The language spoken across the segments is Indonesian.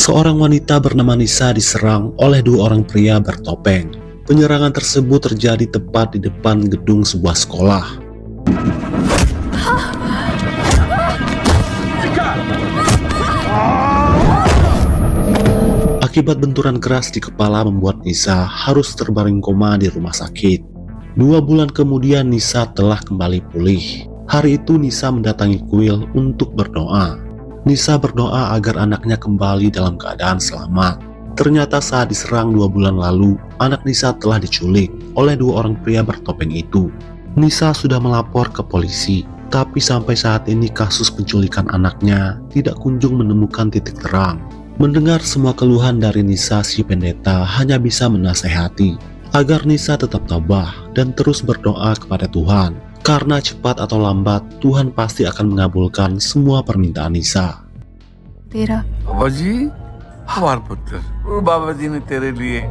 Seorang wanita bernama Nisa diserang oleh dua orang pria bertopeng. Penyerangan tersebut terjadi tepat di depan gedung sebuah sekolah. Akibat benturan keras di kepala membuat Nisa harus terbaring koma di rumah sakit. 2 bulan kemudian Nisa telah kembali pulih. Hari itu Nisa mendatangi kuil untuk berdoa. Nisa berdoa agar anaknya kembali dalam keadaan selamat. Ternyata saat diserang 2 bulan lalu, anak Nisa telah diculik oleh 2 orang pria bertopeng itu. Nisa sudah melapor ke polisi, tapi sampai saat ini kasus penculikan anaknya tidak kunjung menemukan titik terang. Mendengar semua keluhan dari Nisa, si pendeta hanya bisa menasehati agar Nisa tetap tabah dan terus berdoa kepada Tuhan. Karena cepat atau lambat, Tuhan pasti akan mengabulkan semua permintaan Nisa. Tera. Babaji, हमार पुत्र, बाबाजी ने तेरे लिए.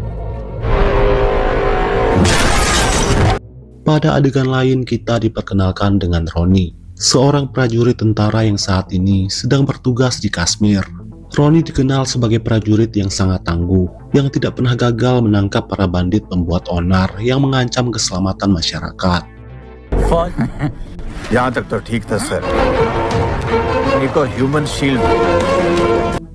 Pada adegan lain kita diperkenalkan dengan Roni, seorang prajurit tentara yang saat ini sedang bertugas di Kashmir. Roni dikenal sebagai prajurit yang sangat tangguh, yang tidak pernah gagal menangkap para bandit pembuat onar yang mengancam keselamatan masyarakat. यहाँ तक तो ठीक था सर. एक human shield.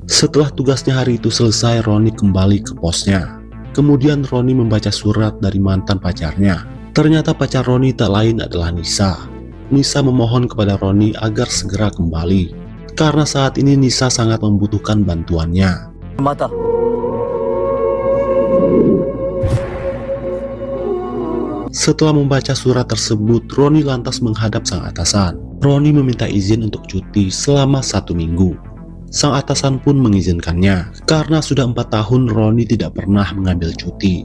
Setelah tugasnya hari itu selesai, Roni kembali ke posnya. Kemudian Roni membaca surat dari mantan pacarnya. Ternyata pacar Roni tak lain adalah Nisa. Nisa memohon kepada Roni agar segera kembali, karena saat ini Nisa sangat membutuhkan bantuannya. Mata. Setelah membaca surat tersebut, Roni lantas menghadap sang atasan. Roni meminta izin untuk cuti selama 1 minggu. Sang atasan pun mengizinkannya, karena sudah 4 tahun Roni tidak pernah mengambil cuti.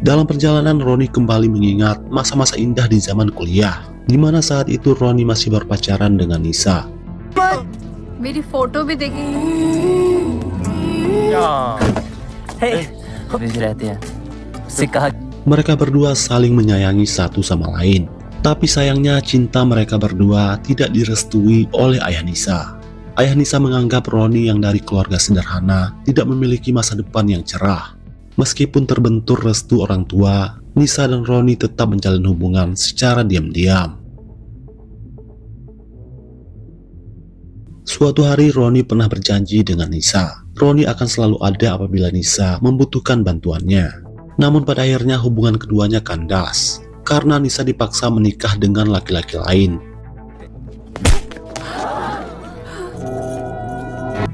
Dalam perjalanan, Roni kembali mengingat masa-masa indah di zaman kuliah, di mana saat itu Roni masih berpacaran dengan Nisa. मेरी फोटो भी देखी. Mereka berdua saling menyayangi satu sama lain, tapi sayangnya cinta mereka berdua tidak direstui oleh ayah Nisa. Ayah Nisa menganggap Roni yang dari keluarga sederhana tidak memiliki masa depan yang cerah. Meskipun terbentur restu orang tua, Nisa dan Roni tetap menjalin hubungan secara diam-diam. Suatu hari Roni pernah berjanji dengan Nisa. Roni akan selalu ada apabila Nisa membutuhkan bantuannya. Namun pada akhirnya hubungan keduanya kandas, karena Nisa dipaksa menikah dengan laki-laki lain.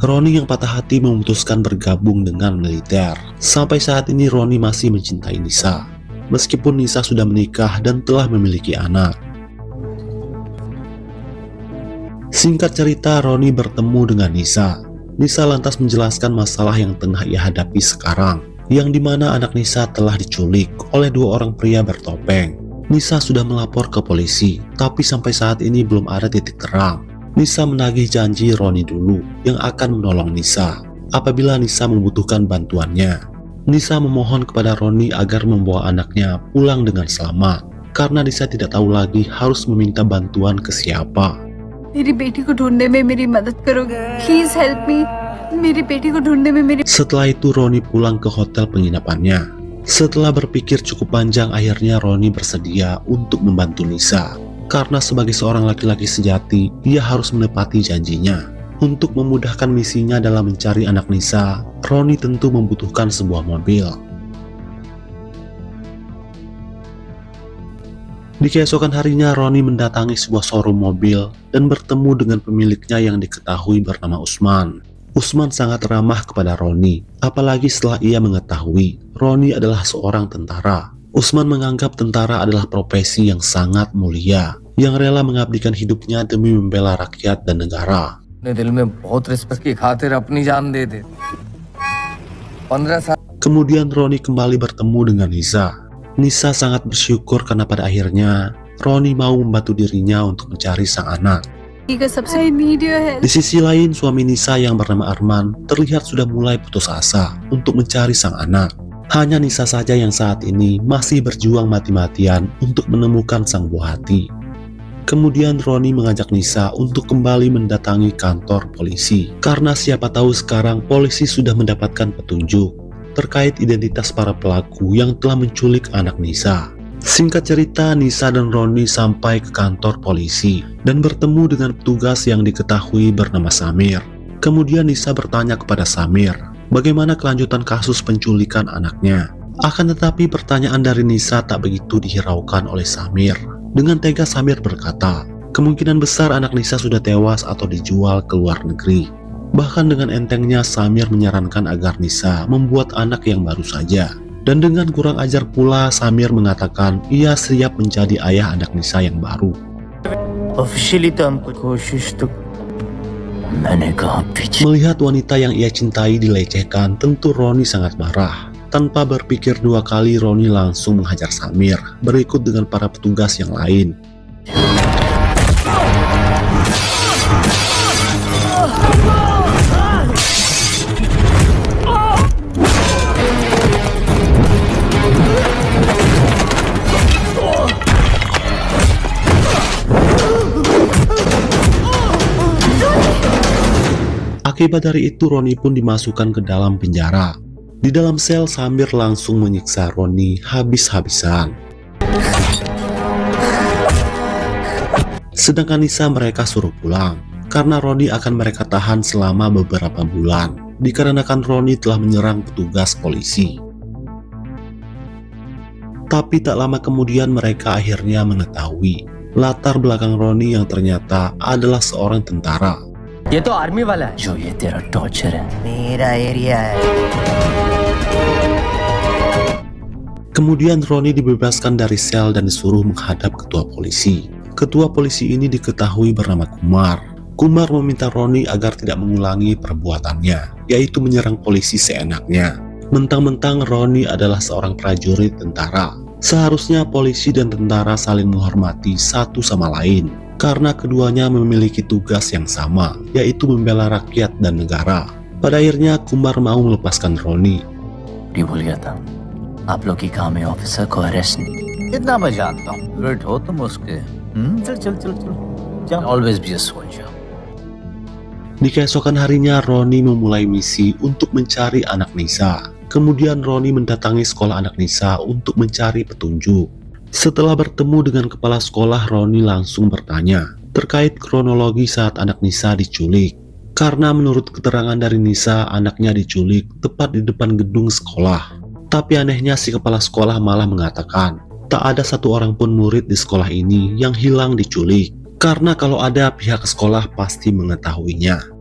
Roni yang patah hati memutuskan bergabung dengan militer. Sampai saat ini Roni masih mencintai Nisa, meskipun Nisa sudah menikah dan telah memiliki anak. Singkat cerita, Roni bertemu dengan Nisa. Nisa lantas menjelaskan masalah yang tengah ia hadapi sekarang, yang dimana anak Nisa telah diculik oleh 2 orang pria bertopeng. Nisa sudah melapor ke polisi, tapi sampai saat ini belum ada titik terang. Nisa menagih janji Roni dulu yang akan menolong Nisa apabila Nisa membutuhkan bantuannya. Nisa memohon kepada Roni agar membawa anaknya pulang dengan selamat, karena Nisa tidak tahu lagi harus meminta bantuan ke siapa. मेरी बेटी को ढूंढने में मेरी मदद करोगे? Please help me. मेरी बेटी को ढूंढने में मेरी. Setelah itu Roni pulang ke hotel penginapannya. Setelah berpikir cukup panjang, akhirnya Roni bersedia untuk membantu Nisa. Karena sebagai seorang laki-laki sejati, ia harus menepati janjinya. Untuk memudahkan misinya dalam mencari anak Nisa, Roni tentu membutuhkan sebuah mobil. Di keesokan harinya, Roni mendatangi sebuah showroom mobil dan bertemu dengan pemiliknya yang diketahui bernama Usman. Usman sangat ramah kepada Roni, apalagi setelah ia mengetahui Roni adalah seorang tentara. Usman menganggap tentara adalah profesi yang sangat mulia, yang rela mengabdikan hidupnya demi membela rakyat dan negara. Kemudian Roni kembali bertemu dengan Nisa. Nisa sangat bersyukur karena pada akhirnya Roni mau membantu dirinya untuk mencari sang anak. Di sisi lain, suami Nisa yang bernama Arman terlihat sudah mulai putus asa untuk mencari sang anak. Hanya Nisa saja yang saat ini masih berjuang mati-matian untuk menemukan sang buah hati. Kemudian Roni mengajak Nisa untuk kembali mendatangi kantor polisi. Karena siapa tahu sekarang polisi sudah mendapatkan petunjuk terkait identitas para pelaku yang telah menculik anak Nisa. Singkat cerita, Nisa dan Roni sampai ke kantor polisi dan bertemu dengan petugas yang diketahui bernama Samir. Kemudian Nisa bertanya kepada Samir bagaimana kelanjutan kasus penculikan anaknya. Akan tetapi pertanyaan dari Nisa tak begitu dihiraukan oleh Samir. Dengan tegas Samir berkata, kemungkinan besar anak Nisa sudah tewas atau dijual ke luar negeri. Bahkan dengan entengnya Samir menyarankan agar Nisa membuat anak yang baru saja. Dan dengan kurang ajar pula Samir mengatakan ia siap menjadi ayah anak Nisa yang baru. Melihat wanita yang ia cintai dilecehkan, tentu Roni sangat marah. Tanpa berpikir dua kali, Roni langsung menghajar Samir, berikut dengan para petugas yang lain. Akibat dari itu, Roni pun dimasukkan ke dalam penjara. Di dalam sel, Samir langsung menyiksa Roni habis-habisan. Sedangkan Nisa mereka suruh pulang, karena Roni akan mereka tahan selama beberapa bulan, dikarenakan Roni telah menyerang petugas polisi. Tapi tak lama kemudian mereka akhirnya mengetahui latar belakang Roni yang ternyata adalah seorang tentara. ये तो आर्मी वाला है जो ये तेरा टॉर्चर है मेरा एरिया है. Kemudian Roni dibebaskan dari sel dan disuruh menghadap ketua polisi. Ketua polisi ini diketahui bernama Kumar. Kumar meminta Roni agar tidak mengulangi perbuatannya, yaitu menyerang polisi seenaknya. Mentang-mentang Roni adalah seorang prajurit tentara. Seharusnya polisi dan tentara saling menghormati satu sama lain, karena keduanya memiliki tugas yang sama, yaitu membela rakyat dan negara. Pada akhirnya Kumar mau melepaskan Roni. Dia भूल गया था आप लोग की काम है ऑफिसर को अरेस्ट कितना मैं जानता हूँ लेट हो तुम उसके चल चल चल चल always be a soldier. Di keesokan harinya Roni memulai misi untuk mencari anak Nisa. Kemudian Roni mendatangi sekolah anak Nisa untuk mencari petunjuk. Setelah bertemu dengan kepala sekolah, Roni langsung bertanya terkait kronologi saat anak Nisa diculik. Karena menurut keterangan dari Nisa, anaknya diculik tepat di depan gedung sekolah. Tapi anehnya si kepala sekolah malah mengatakan tak ada satu orang pun murid di sekolah ini yang hilang diculik. Karena kalau ada, pihak sekolah pasti mengetahuinya.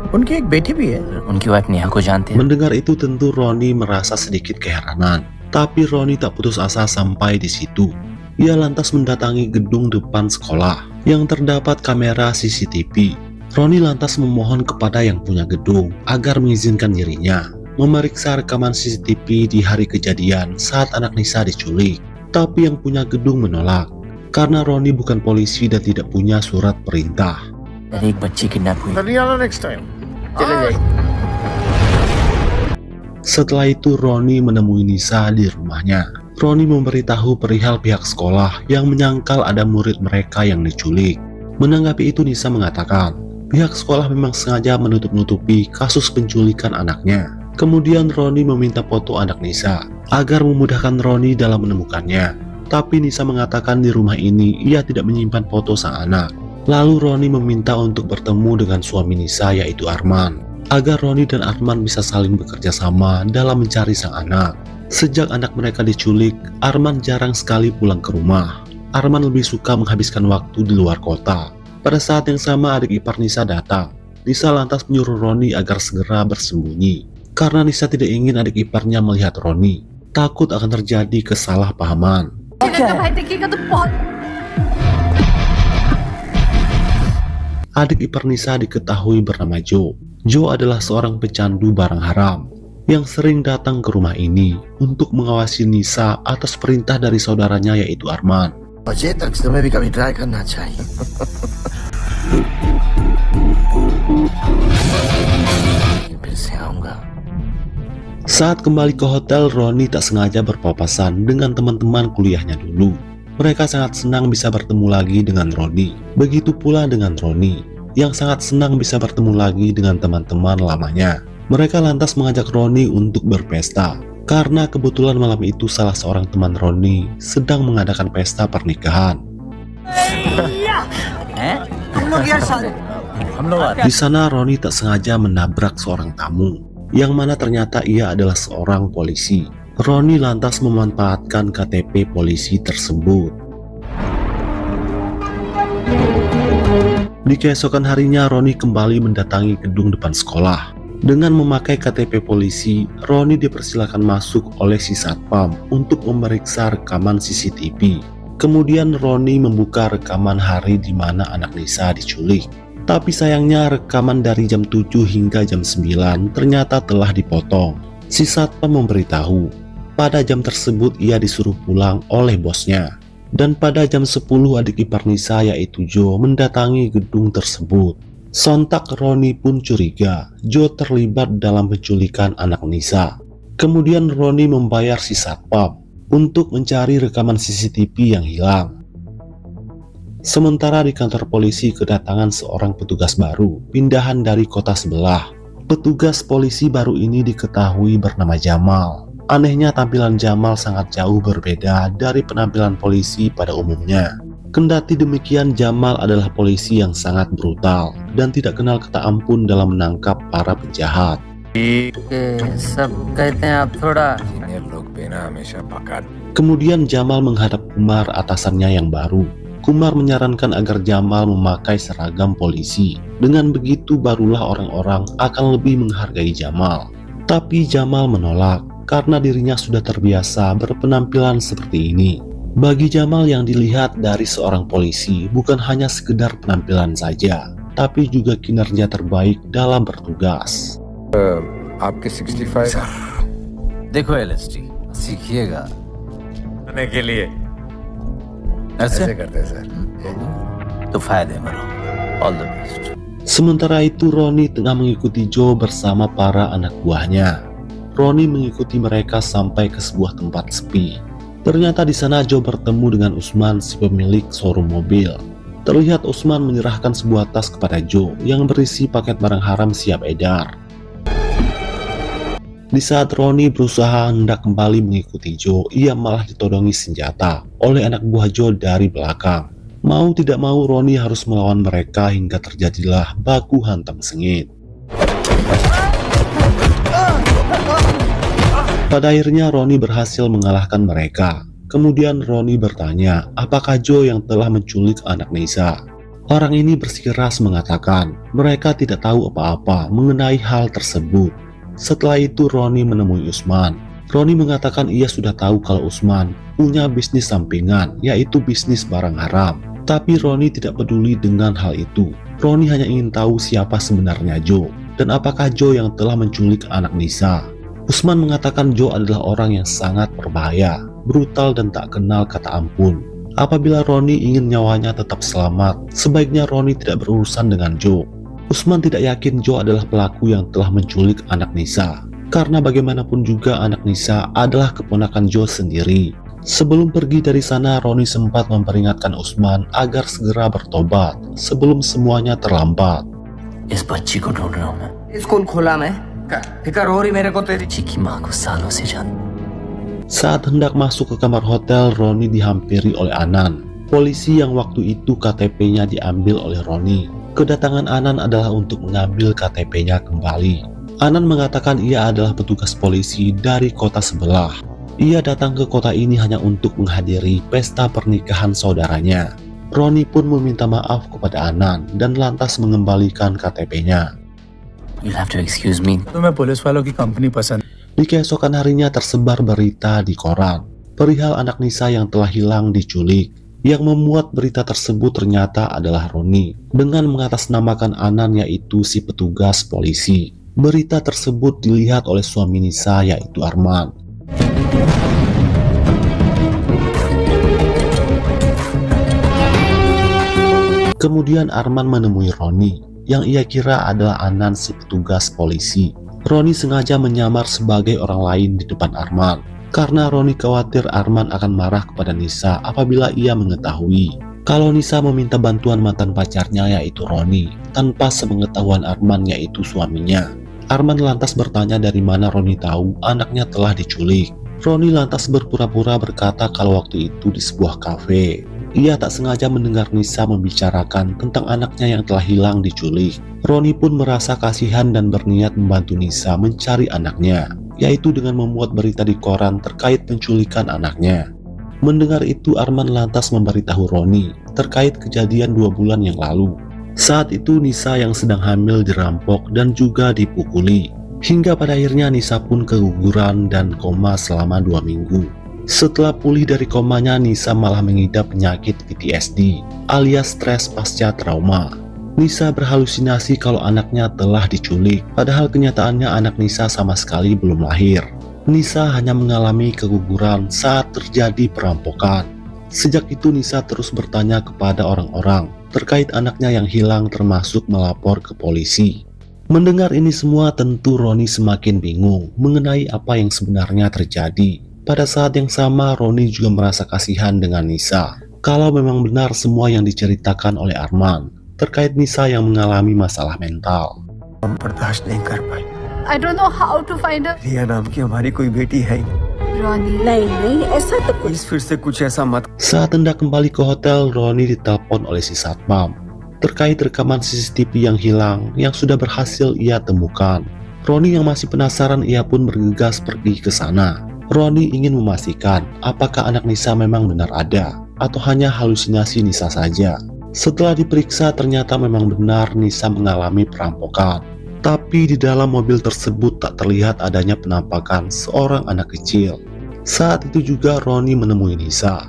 उनकी एक बेटी भी है उनकी वाइफ नेहा को जानते हैं. Mendengar itu tentu Roni merasa sedikit keheranan. Tapi Roni tak putus asa sampai di situ. Ia lantas mendatangi gedung depan sekolah yang terdapat kamera CCTV. Roni lantas memohon kepada yang punya gedung agar mengizinkan dirinya memeriksa rekaman CCTV di hari kejadian saat anak Nisa diculik. Tapi yang punya gedung menolak karena Roni bukan polisi dan tidak punya surat perintah. एक बच्ची किडनैप हुई. next time. चले जाइए. Setelah itu Roni menemui Nisa di rumahnya. Roni memberitahu perihal pihak sekolah yang menyangkal ada murid mereka yang diculik. Menanggapi itu Nisa mengatakan pihak sekolah memang sengaja menutup-nutupi kasus penculikan anaknya. Kemudian Roni meminta foto anak Nisa agar memudahkan Roni dalam menemukannya. Tapi Nisa mengatakan di rumah ini ia tidak menyimpan foto sang anak. Lalu Roni meminta untuk bertemu dengan suami Nisa yaitu Arman, agar Roni dan Arman bisa saling bekerja sama dalam mencari sang anak. Sejak anak mereka diculik, Arman jarang sekali pulang ke rumah. Arman lebih suka menghabiskan waktu di luar kota. Pada saat yang sama adik ipar Nisa datang. Nisa lantas menyuruh Roni agar segera bersembunyi. Karena Nisa tidak ingin adik iparnya melihat Roni. Takut akan terjadi kesalahpahaman. Adik ipar Nisa diketahui bernama Joe. Joe adalah seorang pecandu barang haram yang sering datang ke rumah ini untuk mengawasi Nisa atas perintah dari saudaranya yaitu Arman. Saat kembali ke hotel, Roni tak sengaja berpapasan dengan teman-teman kuliahnya dulu. Mereka sangat senang bisa bertemu lagi dengan Roni. Begitu pula dengan Roni, yang sangat senang bisa bertemu lagi dengan teman-teman lamanya. Mereka lantas mengajak Roni untuk berpesta, karena kebetulan malam itu salah seorang teman Roni sedang mengadakan pesta pernikahan. Di sana Roni tak sengaja menabrak seorang tamu, yang mana ternyata ia adalah seorang polisi. Roni lantas memanfaatkan KTP polisi tersebut. Di keesokan harinya Roni kembali mendatangi gedung depan sekolah. Dengan memakai KTP polisi, Roni dipersilakan masuk oleh si satpam untuk memeriksa rekaman CCTV. Kemudian Roni membuka rekaman hari di mana anak Nisa diculik. Tapi sayangnya rekaman dari jam 7 hingga jam 9 ternyata telah dipotong. Si satpam memberitahu, pada jam tersebut ia disuruh pulang oleh bosnya. Dan pada jam 10 adik ipar Nisa yaitu Joe mendatangi gedung tersebut. Sontak Roni pun curiga Joe terlibat dalam penculikan anak Nisa. Kemudian Roni membayar si satpam untuk mencari rekaman CCTV yang hilang. Sementara di kantor polisi kedatangan seorang petugas baru, pindahan dari kota sebelah. Petugas polisi baru ini diketahui bernama Jamal. Anehnya tampilan Jamal sangat jauh berbeda dari penampilan polisi pada umumnya. Kendati demikian, Jamal adalah polisi yang sangat brutal dan tidak kenal kata ampun dalam menangkap para penjahat. Kemudian Jamal menghadap Kumar, atasannya yang baru. Kumar menyarankan agar Jamal memakai seragam polisi. Dengan begitu barulah orang-orang akan lebih menghargai Jamal. Tapi Jamal menolak karena dirinya sudah terbiasa berpenampilan seperti ini. Bagi Jamal, yang dilihat dari seorang polisi bukan hanya sekedar penampilan saja, tapi juga kinerja terbaik dalam bertugas. आपके 65 देखो LSD सीखिएगा करने के लिए ऐसे करते हैं सर तो फायदे में रहो all the best. Sementara itu Roni tengah mengikuti Joe bersama para anak buahnya. Roni mengikuti mereka sampai ke sebuah tempat sepi. Ternyata di sana Joe bertemu dengan Usman, si pemilik showroom mobil. Terlihat Usman menyerahkan sebuah tas kepada Joe yang berisi paket barang haram siap edar. Di saat Roni berusaha hendak kembali mengikuti Joe, ia malah ditodongi senjata oleh anak buah Joe dari belakang. Mau tidak mau Roni harus melawan mereka hingga terjadilah baku hantam sengit. Pada akhirnya Roni berhasil mengalahkan mereka. Kemudian Roni bertanya, apakah Joe yang telah menculik anak Nisa? Orang ini bersikeras mengatakan mereka tidak tahu apa-apa mengenai hal tersebut. Setelah itu Roni menemui Usman. Roni mengatakan ia sudah tahu kalau Usman punya bisnis sampingan, yaitu bisnis barang haram. Tapi Roni tidak peduli dengan hal itu. Roni hanya ingin tahu siapa sebenarnya Joe, dan apakah Joe yang telah menculik anak Nisa. Usman mengatakan Joe adalah orang yang sangat berbahaya, brutal dan tak kenal kata ampun. Apabila Roni ingin nyawanya tetap selamat, sebaiknya Roni tidak berurusan dengan Joe. Usman tidak yakin Joe adalah pelaku yang telah menculik anak Nisa, karena bagaimanapun juga anak Nisa adalah keponakan Joe sendiri. Sebelum pergi dari sana, Roni sempat memperingatkan Usman agar segera bertobat sebelum semuanya terlambat. इस बच्ची को ढूंढ रहा हूं मैं. स्कूल खोला मैं फिकर हो रही मेरे को तेरी. बच्ची की माँ को सालों से जान. Saat hendak masuk ke kamar hotel, Roni dihampiri oleh Anan, polisi yang waktu itu KTP-nya diambil oleh Roni. Kedatangan Anan adalah untuk mengambil KTP-nya kembali. Anan mengatakan ia adalah petugas polisi dari kota sebelah. Ia datang ke kota ini hanya untuk menghadiri pesta pernikahan saudaranya. Roni pun meminta maaf kepada Anan dan lantas mengembalikan KTP-nya. You'll have to excuse me. मैं पुलिस वालों की कंपनी पसंद. Di keesokan harinya tersebar berita di koran perihal anak Nisa yang telah hilang diculik. Yang memuat berita tersebut ternyata adalah Roni dengan mengatasnamakan Anan, yaitu si petugas polisi. Berita tersebut dilihat oleh suami Nisa, yaitu Arman. Kemudian Arman menemui Roni yang ia kira adalah Anan, si petugas polisi. Roni sengaja menyamar sebagai orang lain di depan Arman. karena Roni khawatir Arman akan marah kepada Nisa apabila ia mengetahui kalau Nisa meminta bantuan mantan pacarnya yaitu Roni tanpa sepengetahuan Arman yaitu suaminya. Arman lantas bertanya dari mana Roni tahu anaknya telah diculik. Roni lantas berpura-pura berkata kalau waktu itu di sebuah kafe ia tak sengaja mendengar Nisa membicarakan tentang anaknya yang telah hilang diculik. Roni pun merasa kasihan dan berniat membantu Nisa mencari anaknya, yaitu dengan membuat berita di koran terkait penculikan anaknya. Mendengar itu Arman lantas memberitahu Roni terkait kejadian 2 bulan yang lalu. Saat itu Nisa yang sedang hamil dirampok dan juga dipukuli. Hingga pada akhirnya Nisa pun keguguran dan koma selama 2 minggu. Setelah pulih dari komanya, Nisa malah mengidap penyakit PTSD alias stres pasca trauma. Nisa berhalusinasi kalau anaknya telah diculik, padahal kenyataannya anak Nisa sama sekali belum lahir. Nisa hanya mengalami keguguran saat terjadi perampokan. Sejak itu Nisa terus bertanya kepada orang-orang terkait anaknya yang hilang termasuk melapor ke polisi. Mendengar ini semua tentu Roni semakin bingung mengenai apa yang sebenarnya terjadi. Pada saat yang sama Roni juga merasa kasihan dengan Nisa kalau memang benar semua yang diceritakan oleh Arman terkait Nisa yang mengalami masalah mental. हम बर्दाश्त नहीं कर पाए। I don't know how to find her. रिया नाम की हमारी कोई बेटी है ही Ronnie. नहीं ऐसा तो कुछ प्लीज फिर से कुछ ऐसा मत। Saat hendak kembali ke hotel, Roni ditelepon oleh si satpam terkait rekaman CCTV yang hilang yang sudah berhasil ia temukan. Roni yang masih penasaran ia pun bergegas pergi ke sana. Roni ingin memastikan apakah anak Nisa memang benar ada atau hanya halusinasi Nisa saja. Setelah diperiksa ternyata memang benar Nisa mengalami perampokan. Tapi di dalam mobil tersebut tak terlihat adanya penampakan seorang anak kecil. Saat itu juga Roni menemui Nisa.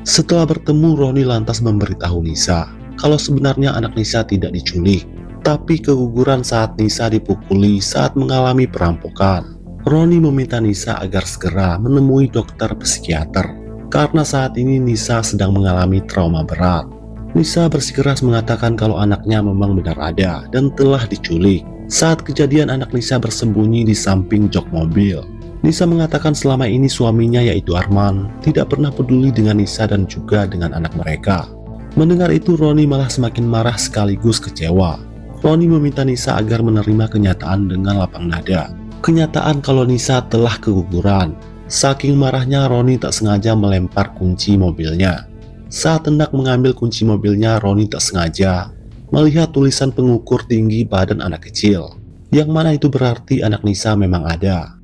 Setelah bertemu, Roni lantas memberitahu Nisa kalau sebenarnya anak Nisa tidak diculik, tapi keguguran saat Nisa dipukuli saat mengalami perampokan. Roni meminta Nisa agar segera menemui dokter psikiater karena saat ini Nisa sedang mengalami trauma berat. Nisa bersikeras mengatakan kalau anaknya memang benar ada dan telah diculik. Saat kejadian anak Nisa bersembunyi di samping jok mobil. Nisa mengatakan selama ini suaminya yaitu Arman tidak pernah peduli dengan Nisa dan juga dengan anak mereka. Mendengar itu Roni malah semakin marah sekaligus kecewa. Roni meminta Nisa agar menerima kenyataan dengan lapang dada. Kenyataan kalau Nisa telah keguguran. Saking marahnya Roni tak sengaja melempar kunci mobilnya. Saat hendak mengambil kunci mobilnya, Roni tak sengaja melihat tulisan pengukur tinggi badan anak kecil, yang mana itu berarti anak Nisa memang ada.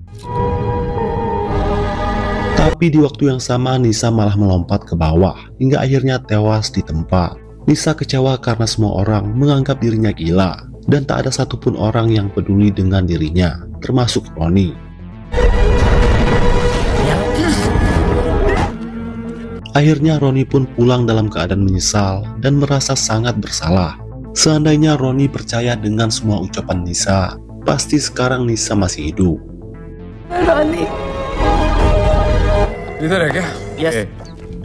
Tapi di waktu yang sama Nisa malah melompat ke bawah hingga akhirnya tewas di tempat. Nisa kecewa karena semua orang menganggap dirinya gila dan tak ada satupun orang yang peduli dengan dirinya, termasuk Roni. Akhirnya Roni pun pulang dalam keadaan menyesal dan merasa sangat bersalah. Seandainya Roni percaya dengan semua ucapan Nisa, pasti sekarang Nisa masih hidup. Ronnie. इधर है क्या? Yes.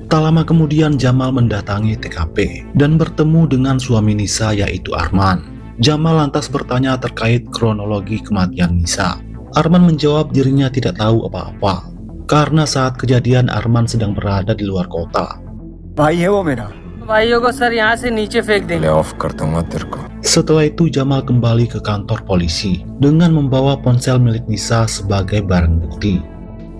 Tak lama kemudian Jamal mendatangi TKP dan bertemu dengan suami Nisa yaitu Arman. Jamal lantas bertanya terkait kronologi kematian Nisa. Arman menjawab dirinya tidak tahu apa-apa karena saat kejadian Arman sedang berada di luar kota. भाई है वो मेरा। भाइयों को सर यहाँ से नीचे फेंक देंगे। ऑफ कर दूंगा तेरे को। Setelah itu Jamal kembali ke kantor polisi dengan membawa ponsel milik Nisa sebagai barang bukti.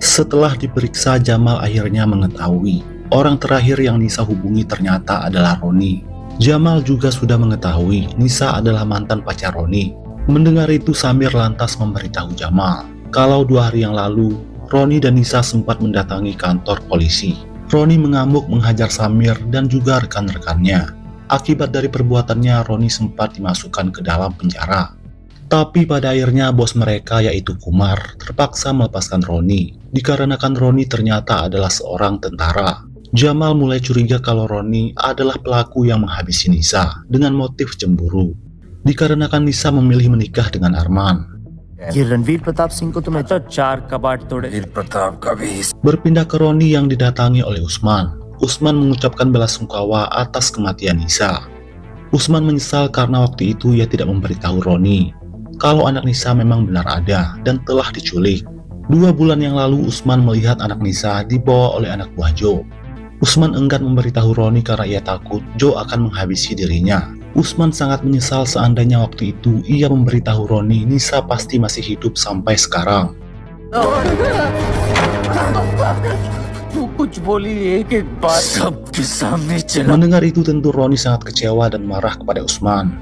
Setelah diperiksa, Jamal akhirnya mengetahui orang terakhir yang Nisa hubungi ternyata adalah Roni. Jamal juga sudah mengetahui Nisa adalah mantan pacar Roni. Mendengar itu Samir lantas memberitahu Jamal kalau 2 hari yang lalu Roni dan Nisa sempat mendatangi kantor polisi. Roni mengamuk menghajar Samir dan juga rekan-rekannya. Akibat dari perbuatannya Roni sempat dimasukkan ke dalam penjara. Tapi pada akhirnya bos mereka yaitu Kumar terpaksa melepaskan Roni dikarenakan Roni ternyata adalah seorang tentara. Jamal mulai curiga kalau Roni adalah pelaku yang menghabisi Nisa dengan motif cemburu dikarenakan Nisa memilih menikah dengan Arman. ये रणवीर प्रताप सिंह को तुम्हें तो 4 कबाट तोड़े। वीर प्रताप का भी Berpindah ke Roni yang didatangi oleh Usman. Usman mengucapkan belasungkawa atas kematian Nisa. Usman menyesal karena waktu itu ia tidak memberitahu Roni kalau anak Nisa memang benar ada dan telah diculik. 2 bulan yang lalu Usman melihat anak Nisa dibawa oleh anak buah Joe. Usman enggan memberitahu Roni karena ia takut Joe akan menghabisi dirinya. Usman sangat menyesal seandainya waktu itu ia memberitahu Roni Nisa pasti masih hidup sampai sekarang. Mendengar itu tentu Roni sangat kecewa dan marah kepada Usman.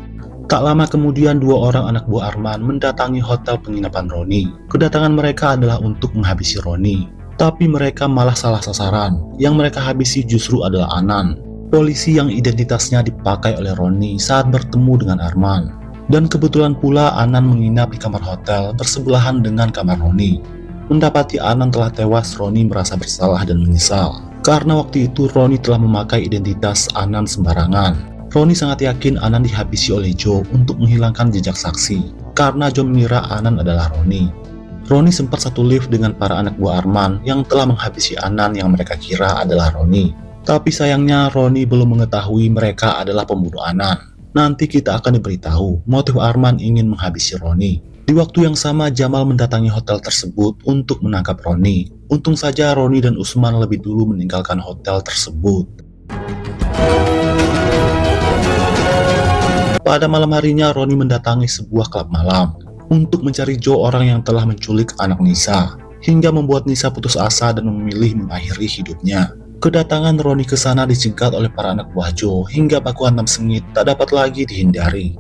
Tak lama kemudian 2 orang anak buah Arman mendatangi hotel penginapan Roni. Kedatangan mereka adalah untuk menghabisi Roni. Tapi mereka malah salah sasaran. Yang mereka habisi justru adalah Anan, polisi yang identitasnya dipakai oleh Roni saat bertemu dengan Arman. Dan kebetulan pula Anan menginap di kamar hotel bersebelahan dengan kamar Roni. Mendapati Anan telah tewas, Roni merasa bersalah dan menyesal. Karena waktu itu Roni telah memakai identitas Anan sembarangan. Roni sangat yakin Anan dihabisi oleh Joe untuk menghilangkan jejak saksi. Karena Joe mengira Anan adalah Roni. Roni sempat satu lift dengan para anak buah Arman yang telah menghabisi Anan yang mereka kira adalah Roni. Tapi sayangnya Roni belum mengetahui mereka adalah pembunuh Anan. Nanti kita akan diberitahu motif Arman ingin menghabisi Roni. Di waktu yang sama Jamal mendatangi hotel tersebut untuk menangkap Roni. Untung saja Roni dan Usman lebih dulu meninggalkan hotel tersebut. Pada malam harinya Roni mendatangi sebuah klub malam untuk mencari Joe, orang yang telah menculik anak Nisa, hingga membuat Nisa putus asa dan memilih mengakhiri hidupnya. Kedatangan Roni ke sana dicegat oleh para anak buah Joe hingga baku hantam sengit tak dapat lagi dihindari.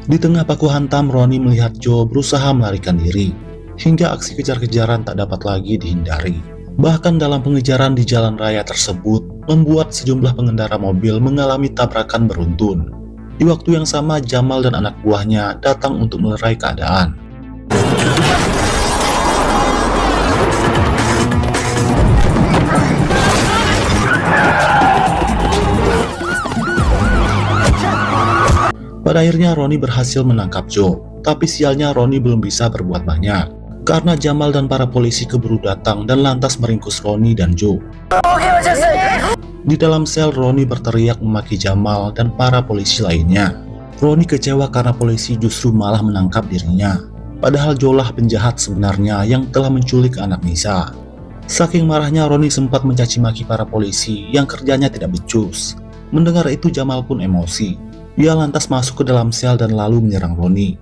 Di tengah baku hantam, Roni melihat Joe berusaha melarikan diri, hingga aksi kejar-kejaran tak dapat lagi dihindari. Bahkan dalam pengejaran di jalan raya tersebut, membuat sejumlah pengendara mobil mengalami tabrakan beruntun. Di waktu yang sama, Jamal dan anak buahnya datang untuk melerai keadaan. Pada akhirnya Roni berhasil menangkap Joe, tapi sialnya Roni belum bisa berbuat banyak. Karena Jamal dan para polisi keburu datang dan lantas meringkus Roni dan Joe. Di dalam sel, Roni berteriak memaki Jamal dan para polisi lainnya. Roni kecewa karena polisi justru malah menangkap dirinya. Padahal Joe lah penjahat sebenarnya yang telah menculik anak Nisa. Saking marahnya Roni sempat mencaci maki para polisi yang kerjanya tidak becus. Mendengar itu Jamal pun emosi. Ia lantas masuk ke dalam sel dan lalu menyerang Roni.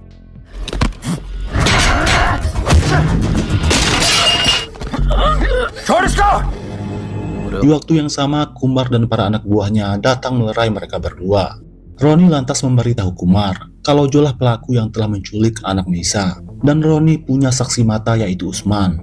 Di waktu yang sama, Kumar dan para anak buahnya datang melerai mereka berdua. Roni lantas memberitahu Kumar kalau Joe lah pelaku yang telah menculik anak Nisa, dan Roni punya saksi mata yaitu Usman.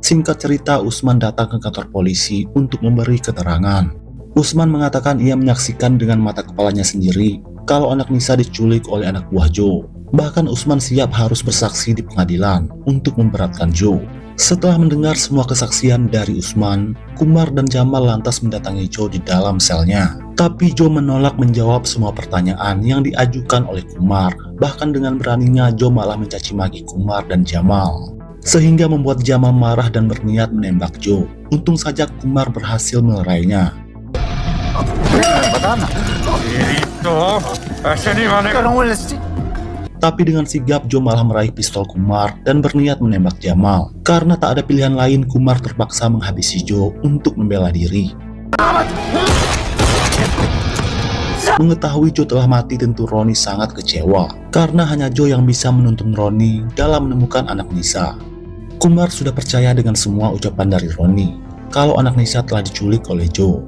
Singkat cerita, Usman datang ke kantor polisi untuk memberi keterangan. Usman mengatakan ia menyaksikan dengan mata kepalanya sendiri kalau anak Nisa diculik oleh anak buah Joe. Bahkan Usman siap harus bersaksi di pengadilan untuk memberatkan Joe. Setelah mendengar semua kesaksian dari Usman, Kumar dan Jamal lantas mendatangi Joe di dalam selnya. Tapi Joe menolak menjawab semua pertanyaan yang diajukan oleh Kumar. Bahkan dengan beraninya Joe malah mencaci maki Kumar dan Jamal, sehingga membuat Jamal marah dan berniat menembak Joe. Untung saja Kumar berhasil melerainya. Tapi dengan sigap Joe malah meraih pistol Kumar dan berniat menembak Jamal. Karena tak ada pilihan lain, Kumar terpaksa menghabisi Joe untuk membela diri. Mengetahui Joe telah mati, tentu Roni sangat kecewa. Karena hanya Joe yang bisa menuntun Roni dalam menemukan anak Nisa. Kumar sudah percaya dengan semua ucapan dari Roni kalau anak Nisa telah diculik oleh Joe.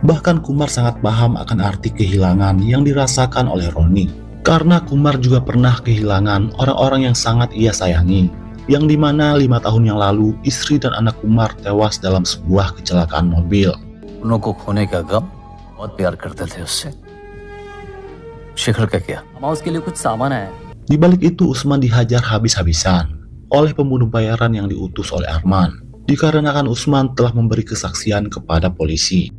Bahkan Kumar sangat paham akan arti kehilangan yang dirasakan oleh Roni. Karena Kumar juga pernah kehilangan orang-orang yang sangat ia sayangi, yang dimana 5 tahun yang lalu istri dan anak Kumar tewas dalam sebuah kecelakaan mobil. Di balik itu Usman dihajar habis-habisan oleh pembunuh bayaran yang diutus oleh Arman, dikarenakan Usman telah memberi kesaksian kepada polisi.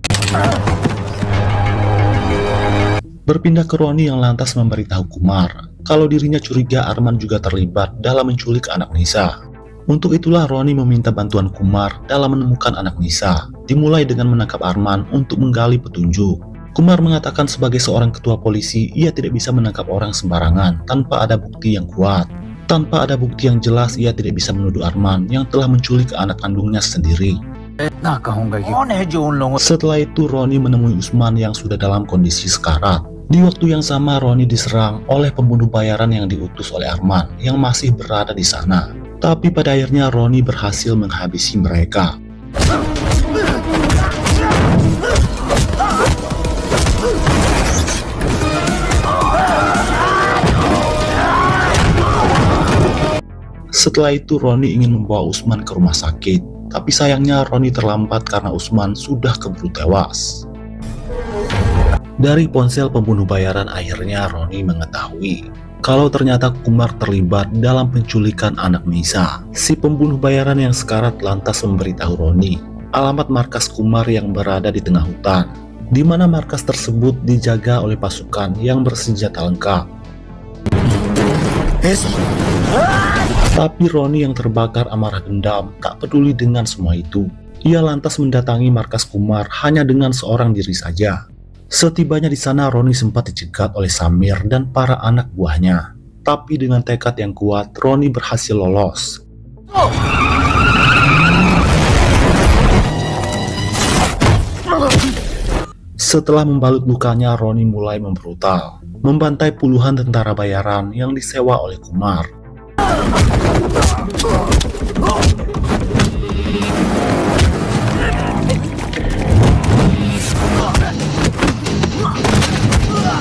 Berpindah ke Roni yang lantas memberitahu Kumar kalau dirinya curiga Arman juga terlibat dalam menculik anak Nisa. Untuk itulah Roni meminta bantuan Kumar dalam menemukan anak Nisa, dimulai dengan menangkap Arman untuk menggali petunjuk. Kumar mengatakan sebagai seorang ketua polisi, ia tidak bisa menangkap orang sembarangan tanpa ada bukti yang kuat. Tanpa ada bukti yang jelas, ia tidak bisa menuduh Arman yang telah menculik anak kandungnya sendiri. Setelah itu Roni menemui Usman yang sudah dalam kondisi sekarat. Di waktu yang sama Roni diserang oleh pembunuh bayaran yang diutus oleh Arman yang masih berada di sana. Tapi pada akhirnya Roni berhasil menghabisi mereka. Setelah itu Roni ingin membawa Usman ke rumah sakit, tapi sayangnya Roni terlambat karena Usman sudah keburu tewas. Dari ponsel pembunuh bayaran akhirnya Roni mengetahui kalau ternyata Kumar terlibat dalam penculikan anak Nisa. Si pembunuh bayaran yang sekarat lantas memberitahu Roni alamat markas Kumar yang berada di tengah hutan, di mana markas tersebut dijaga oleh pasukan yang bersenjata lengkap. Tapi Roni yang terbakar amarah dendam tak peduli dengan semua itu. Ia lantas mendatangi markas Kumar hanya dengan seorang diri saja. Setibanya di sana Roni sempat dicegat oleh Samir dan para anak buahnya. Tapi dengan tekad yang kuat, Roni berhasil lolos. Setelah membalut lukanya, Roni mulai membrutal, membantai puluhan tentara bayaran yang disewa oleh Kumar.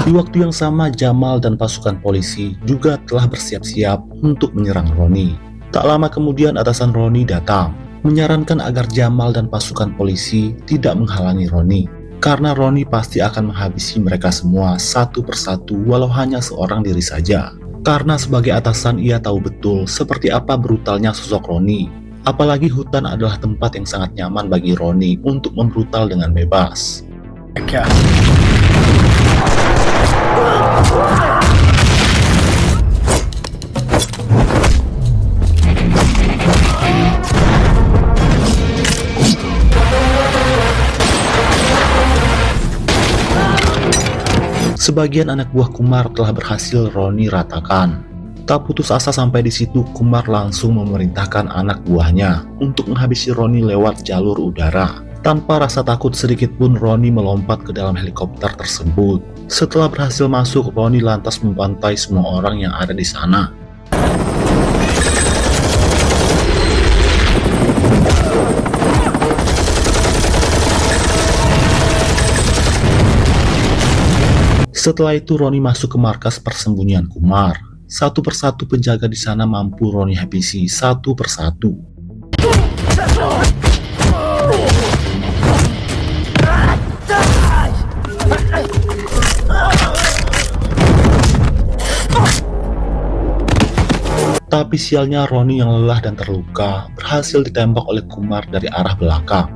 Di waktu yang sama, Jamal dan pasukan polisi juga telah bersiap-siap untuk menyerang Roni. Tak lama kemudian atasan Roni datang, menyarankan agar Jamal dan pasukan polisi tidak menghalangi Roni, karena Roni pasti akan menghabisi mereka semua satu persatu walau hanya seorang diri saja. Karena sebagai atasan ia tahu betul seperti apa brutalnya sosok Roni. Apalagi hutan adalah tempat yang sangat nyaman bagi Roni untuk membrutal dengan bebas. Sebagian anak buah Kumar telah berhasil Roni ratakan. Tak putus asa sampai di situ, Kumar langsung memerintahkan anak buahnya untuk menghabisi Roni lewat jalur udara. Tanpa rasa takut sedikit pun Roni melompat ke dalam helikopter tersebut. Setelah berhasil masuk, Roni lantas membantai semua orang yang ada di sana. Setelah itu Roni masuk ke markas persembunyian Kumar. Satu persatu penjaga di sana mampu Roni habisi satu persatu. Tapi sialnya Roni yang lelah dan terluka berhasil ditembak oleh Kumar dari arah belakang.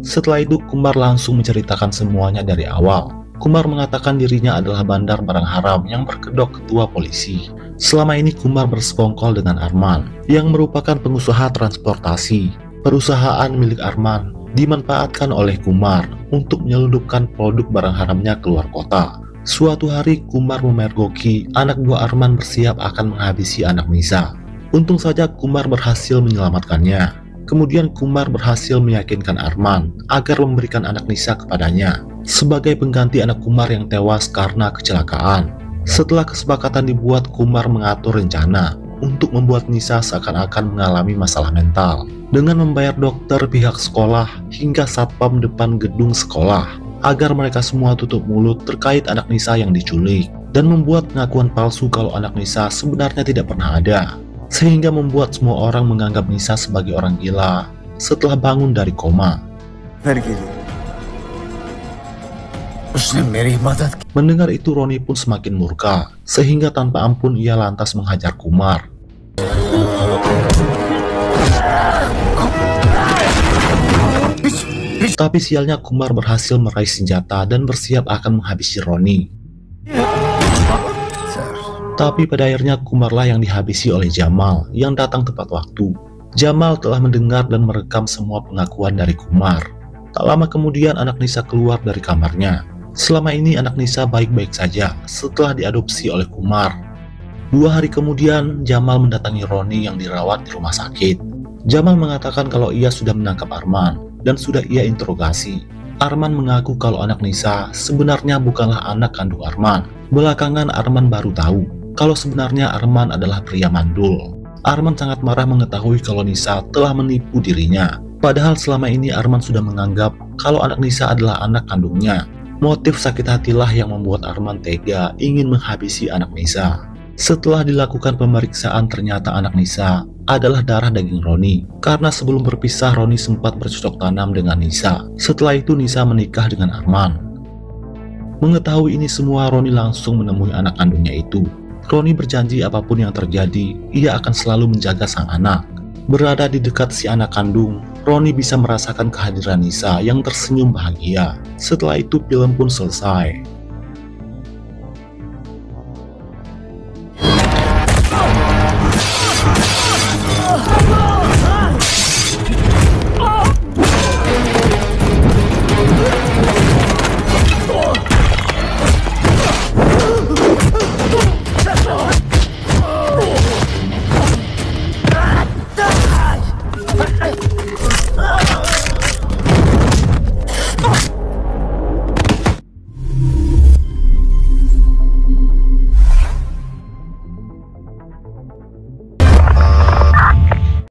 Setelah itu Kumar langsung menceritakan semuanya dari awal. Kumar mengatakan dirinya adalah bandar barang haram yang berkedok ketua polisi. Selama ini Kumar bersekongkol dengan Arman, yang merupakan pengusaha transportasi. Perusahaan milik Arman dimanfaatkan oleh Kumar untuk menyelundupkan produk barang haramnya keluar kota. Suatu hari Kumar memergoki anak buah Arman bersiap akan menghabisi anak Nisa. Untung saja Kumar berhasil menyelamatkannya. Kemudian Kumar berhasil meyakinkan Arman agar memberikan anak Nisa kepadanya sebagai pengganti anak Kumar yang tewas karena kecelakaan. Setelah kesepakatan dibuat, Kumar mengatur rencana untuk membuat Nisa seakan-akan mengalami masalah mental dengan membayar dokter, pihak sekolah, hingga satpam depan gedung sekolah agar mereka semua tutup mulut terkait anak Nisa yang diculik dan membuat pengakuan palsu kalau anak Nisa sebenarnya tidak pernah ada, sehingga membuat semua orang menganggap Nisa sebagai orang gila setelah bangun dari koma. Mendengar itu Roni pun semakin murka, sehingga tanpa ampun ia lantas menghajar Kumar. Tapi sialnya Kumar berhasil meraih senjata dan bersiap akan menghabisi Roni. Tapi pada akhirnya Kumarlah yang dihabisi oleh Jamal yang datang tepat waktu. Jamal telah mendengar dan merekam semua pengakuan dari Kumar. Tak lama kemudian anak Nisa keluar dari kamarnya. Selama ini anak Nisa baik-baik saja setelah diadopsi oleh Kumar. 2 hari kemudian Jamal mendatangi Roni yang dirawat di rumah sakit. Jamal mengatakan kalau ia sudah menangkap Arman dan sudah ia interogasi. Arman mengaku kalau anak Nisa sebenarnya bukanlah anak kandung Arman. Belakangan Arman baru tahu kalau sebenarnya Arman adalah pria mandul. Arman sangat marah mengetahui kalau Nisa telah menipu dirinya. Padahal selama ini Arman sudah menganggap kalau anak Nisa adalah anak kandungnya. Motif sakit hatilah yang membuat Arman tega ingin menghabisi anak Nisa. Setelah dilakukan pemeriksaan ternyata anak Nisa adalah darah daging Roni. Karena sebelum berpisah Roni sempat bercocok tanam dengan Nisa. Setelah itu Nisa menikah dengan Arman. Mengetahui ini semua Roni langsung menemui anak kandungnya itu. Roni berjanji apapun yang terjadi, ia akan selalu menjaga sang anak. Berada di dekat si anak kandung, Roni bisa merasakan kehadiran Nisa yang tersenyum bahagia. Setelah itu film pun selesai.